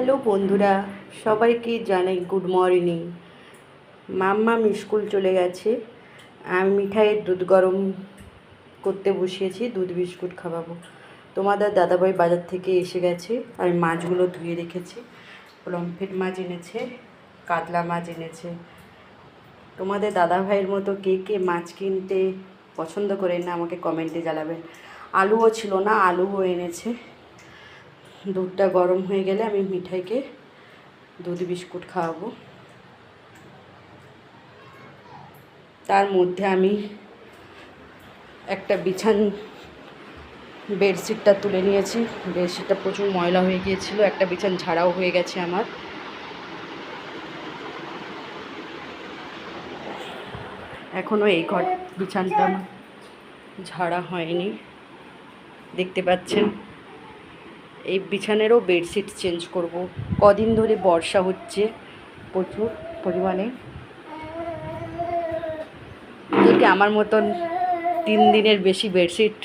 Hello বন্ধুরা, সবাইকে জানাই গুড মর্নিং। মাম্মাম স্কুল চলে গেছে। আমি মিঠাইয়ের দুধ গরম করতে বসিয়েছি, দুধ বিস্কুট খাওয়াবো। তোমাদের দাদাভাই বাজার থেকে এসে গেছে। আমি মাছগুলো ধুয়ে রেখেছি। পমফ্রেট মাছ এনেছে, কাতলা মাছ এনেছে। তোমাদের দাদাভাইয়ের মতো কে কে মাছ কিনতে পছন্দ করেন না আমাকে কমেন্টে জানাবেন। আলুও ছিল না, আলুও এনেছে। দুধটা গরম হয়ে গেলে আমি মিঠাইকে দুধ বিস্কুট খাওয়াবো। তার মধ্যে আমি একটা বেডশিটটা তুলে নিয়েছি। বেডশিটটা প্রচুর ময়লা হয়ে গিয়েছিল। একটা বিছান ঝাড়াও হয়ে গেছে আমার। এখনও এই বিছানটা ঝাড়া হয়নি, দেখতে পাচ্ছেন। এই বিছানেরও বেডশিট চেঞ্জ করব। কদিন ধরে বর্ষা হচ্ছে প্রচুর পরিমাণে। যদি আমার মতন 3 দিনের বেশি বেডশিট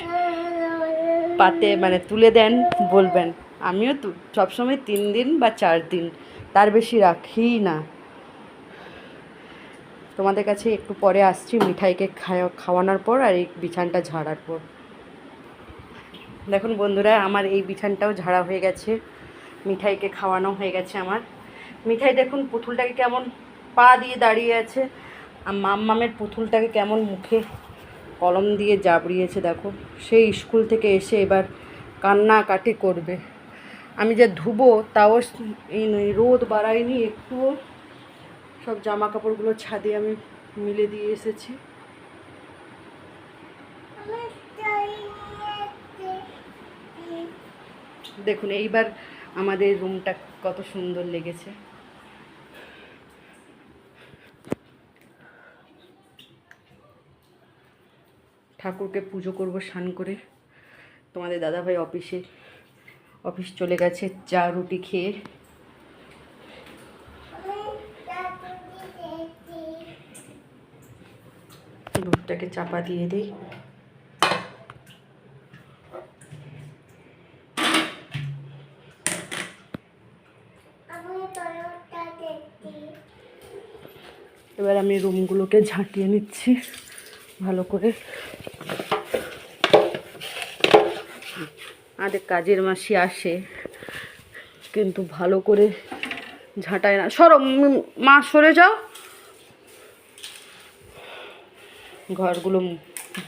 পাতে তুলে দেন বলবেন। আমিও তো সবসময় 3 দিন বা 4 দিন, তার বেশি রাখি না। তোমাদের কাছে একটু পরে আসছি মিঠাইকে খাওয়ানোর পর আর এই বিছানটা ঝাড়ার পর। দেখুন বন্ধুরা, আমার এই বিছানটাও ঝাড়া হয়ে গেছে, মিঠাইকে খাওয়ানো হয়ে গেছে আমার। মিঠাই দেখুন পুতুলটাকে কেমন পা দিয়ে দাঁড়িয়ে আছে, আর মাম্মামের পুতুলটাকে কেমন মুখে কলম দিয়ে জাবড়িয়েছে। দেখো, সেই স্কুল থেকে এসে এবার কান্নাকাটি করবে। আমি যে ধুবো তাও এই রোদ বাড়ায়নি একটুও। সব জামা কাপড়গুলো ছাদে আমি মিলে দিয়ে এসেছি। দেখুন এইবার আমাদের রুমটা কত সুন্দর লেগেছে। ঠাকুরকে পুজো করব স্নান করে। তোমাদের দাদাভাই অফিস চলে গেছে চা রুটি খেয়ে। দুধটাকে চাপা দিয়ে দিই। এবার আমি রুমগুলোকে ঝাঁটিয়ে নিচ্ছি ভালো করে। আমাদের কাজের মাসি আসে কিন্তু ভালো করে ঝাঁটায় না। সরো মা, সরে যাও। ঘরগুলো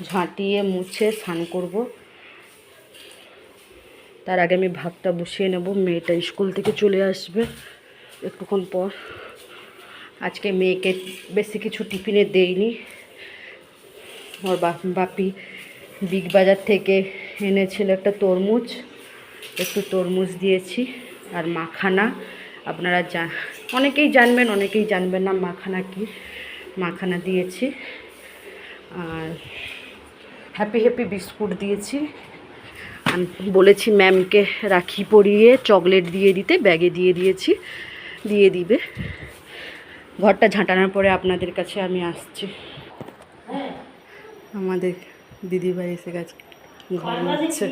ঝাঁটিয়ে মুছে স্নান করব। তার আগে আমি ভাতটা বসিয়ে নেব। মেয়েটা স্কুল থেকে চলে আসবে একটুক্ষণ পর। আজকে মেয়েকে বেশি কিছু টিফিনে দেইনি। ওর বাপি বিগ বাজার থেকে এনেছিল একটা তরমুজ, একটু তরমুজ দিয়েছি। আর মাখানা, আপনারা অনেকেই জানবেন অনেকেই জানবেন না মাখানা কি। মাখানা দিয়েছি আর হ্যাপি বিস্কুট দিয়েছি। আমি বলেছি ম্যামকে রাখি পরিয়ে চকলেট দিয়ে দিতে, ব্যাগে দিয়ে দিয়েছি, দিয়ে দিবে। ঘরটা ঝাঁটানোর পরে আপনাদের কাছে আমি আসছি। আমাদের দিদিভাই এসে গেছে, ঘর মুছছে।